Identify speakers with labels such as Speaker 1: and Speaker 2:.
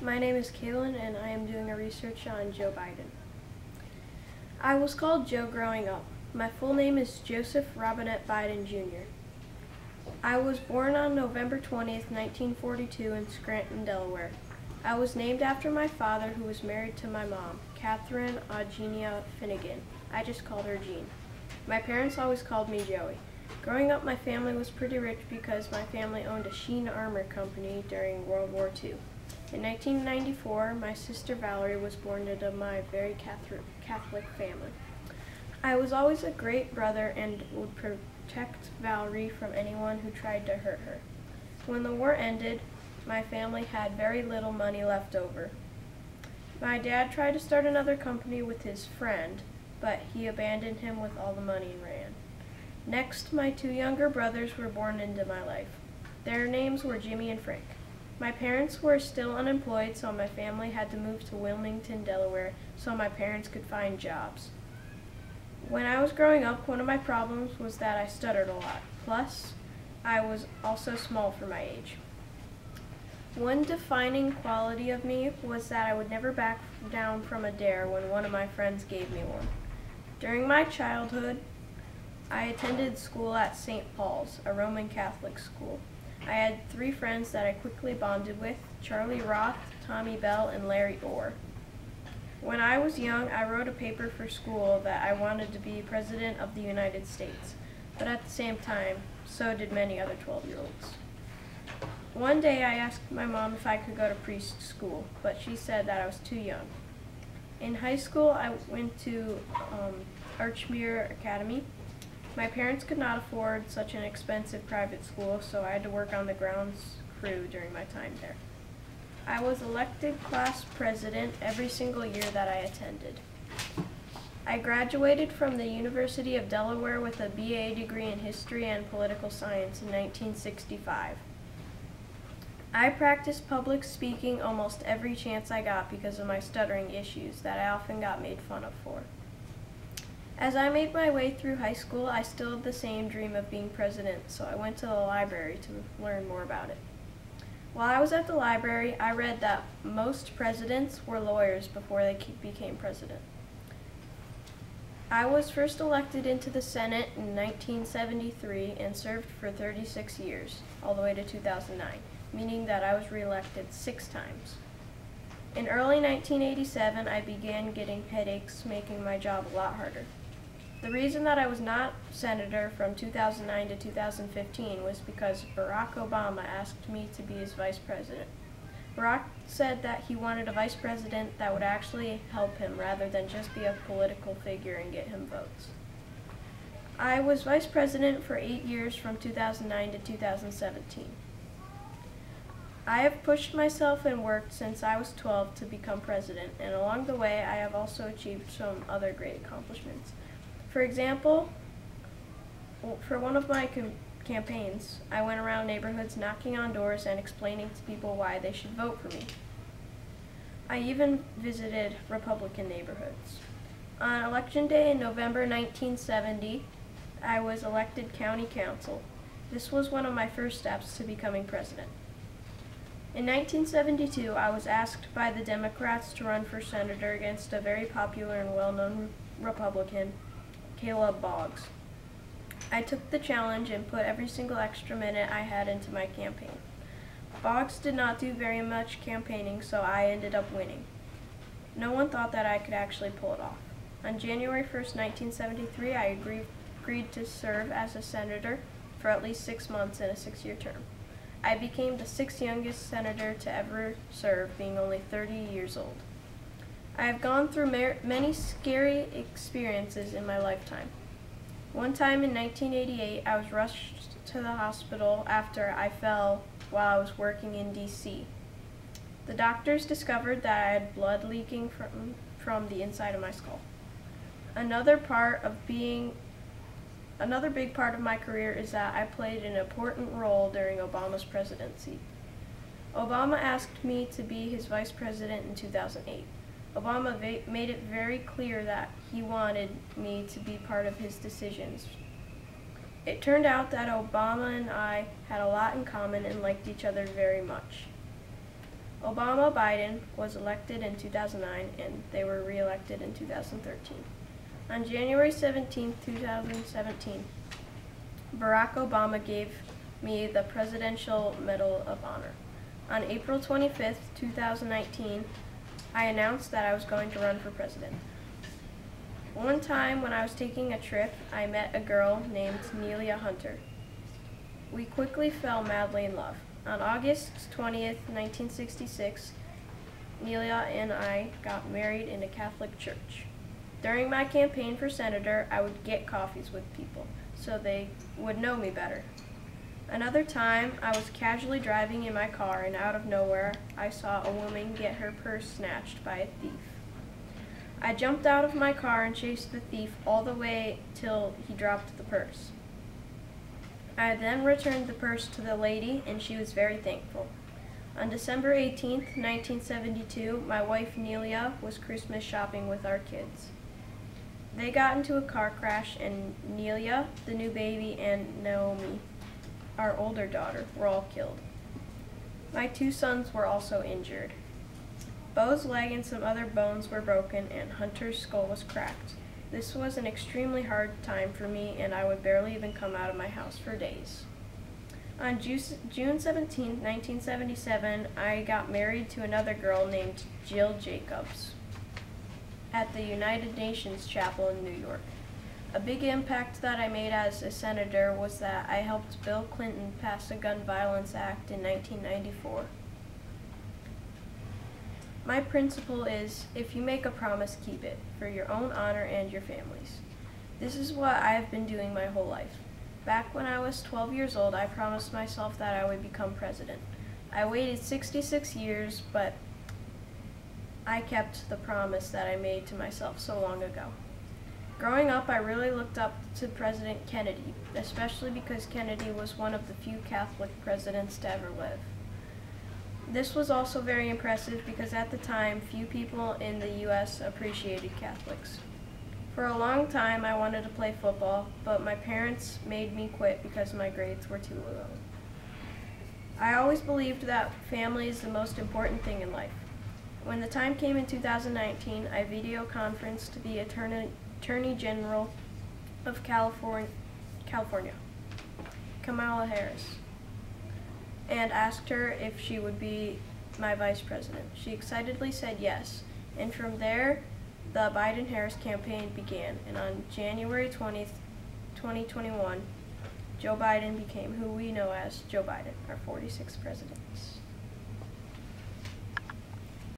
Speaker 1: My name is Kalen, and I am doing a research on Joe Biden. I was called Joe growing up. My full name is Joseph Robinette Biden, Jr. I was born on November 20th, 1942 in Scranton, Delaware. I was named after my father, who was married to my mom, Catherine Eugenia Finnegan. I just called her Jean. My parents always called me Joey. Growing up, my family was pretty rich because my family owned a Sheen Armor Company during World War II. In 1994, my sister Valerie was born into my very Catholic family. I was always a great brother and would protect Valerie from anyone who tried to hurt her. When the war ended, my family had very little money left over. My dad tried to start another company with his friend, but he abandoned him with all the money and ran. Next, my two younger brothers were born into my life. Their names were Jimmy and Frank. My parents were still unemployed, so my family had to move to Wilmington, Delaware, so my parents could find jobs. When I was growing up, one of my problems was that I stuttered a lot. Plus, I was also small for my age. One defining quality of me was that I would never back down from a dare when one of my friends gave me one. During my childhood, I attended school at St. Paul's, a Roman Catholic school. I had three friends that I quickly bonded with: Charlie Roth, Tommy Bell, and Larry Orr. When I was young, I wrote a paper for school that I wanted to be President of the United States, but at the same time, so did many other 12-year-olds. One day I asked my mom if I could go to preschool, but she said that I was too young. In high school, I went to Archmere Academy. My parents could not afford such an expensive private school, so I had to work on the grounds crew during my time there. I was elected class president every single year that I attended. I graduated from the University of Delaware with a BA degree in history and political science in 1965. I practiced public speaking almost every chance I got because of my stuttering issues that I often got made fun of for. As I made my way through high school, I still had the same dream of being president, so I went to the library to learn more about it. While I was at the library, I read that most presidents were lawyers before they became president. I was first elected into the Senate in 1973 and served for 36 years, all the way to 2009, meaning that I was reelected 6 times. In early 1987, I began getting headaches, making my job a lot harder. The reason that I was not senator from 2009 to 2015 was because Barack Obama asked me to be his vice president. Barack said that he wanted a vice president that would actually help him rather than just be a political figure and get him votes. I was vice president for 8 years from 2009 to 2017. I have pushed myself and worked since I was 12 to become president, and along the way I have also achieved some other great accomplishments. For example, for one of my campaigns, I went around neighborhoods knocking on doors and explaining to people why they should vote for me. I even visited Republican neighborhoods. On Election Day in November 1970, I was elected county council. This was one of my first steps to becoming president. In 1972, I was asked by the Democrats to run for senator against a very popular and well-known Republican, Caleb Boggs. I took the challenge and put every single extra minute I had into my campaign. Boggs did not do very much campaigning, so I ended up winning. No one thought that I could actually pull it off. On January 1st, 1973, I agreed to serve as a senator for at least 6 months in a 6-year term. I became the 6th youngest senator to ever serve, being only 30 years old. I have gone through many scary experiences in my lifetime. One time in 1988, I was rushed to the hospital after I fell while I was working in D.C. The doctors discovered that I had blood leaking from the inside of my skull. Another big part of my career is that I played an important role during Obama's presidency. Obama asked me to be his vice president in 2008. Obama made it very clear that he wanted me to be part of his decisions. It turned out that Obama and I had a lot in common and liked each other very much. Obama-Biden was elected in 2009, and they were re-elected in 2013. On January 17, 2017, Barack Obama gave me the Presidential Medal of Honor. On April 25, 2019, I announced that I was going to run for president. One time when I was taking a trip, I met a girl named Nelia Hunter. We quickly fell madly in love. On August 20th, 1966, Nelia and I got married in a Catholic church. During my campaign for senator, I would get coffees with people so they would know me better. Another time, I was casually driving in my car, and out of nowhere, I saw a woman get her purse snatched by a thief. I jumped out of my car and chased the thief all the way till he dropped the purse. I then returned the purse to the lady, and she was very thankful. On December 18, 1972, my wife Nelia was Christmas shopping with our kids. They got into a car crash, and Nelia, the new baby, and Naomi, our older daughter, were all killed. My 2 sons were also injured. Bo's leg and some other bones were broken, and Hunter's skull was cracked. This was an extremely hard time for me, and I would barely even come out of my house for days. On June 17, 1977, I got married to another girl named Jill Jacobs at the United Nations Chapel in New York. A big impact that I made as a senator was that I helped Bill Clinton pass the Gun Violence Act in 1994. My principle is, if you make a promise, keep it, for your own honor and your family's. This is what I have been doing my whole life. Back when I was 12 years old, I promised myself that I would become president. I waited 66 years, but I kept the promise that I made to myself so long ago. Growing up, I really looked up to President Kennedy, especially because Kennedy was one of the few Catholic presidents to ever live. This was also very impressive because at the time, few people in the U.S. appreciated Catholics. For a long time, I wanted to play football, but my parents made me quit because my grades were too low. I always believed that family is the most important thing in life. When the time came in 2019, I video conferenced the Attorney General of California, Kamala Harris, and asked her if she would be my vice president. She excitedly said yes, and from there, the Biden-Harris campaign began, and on January 20th, 2021, Joe Biden became who we know as Joe Biden, our 46th president.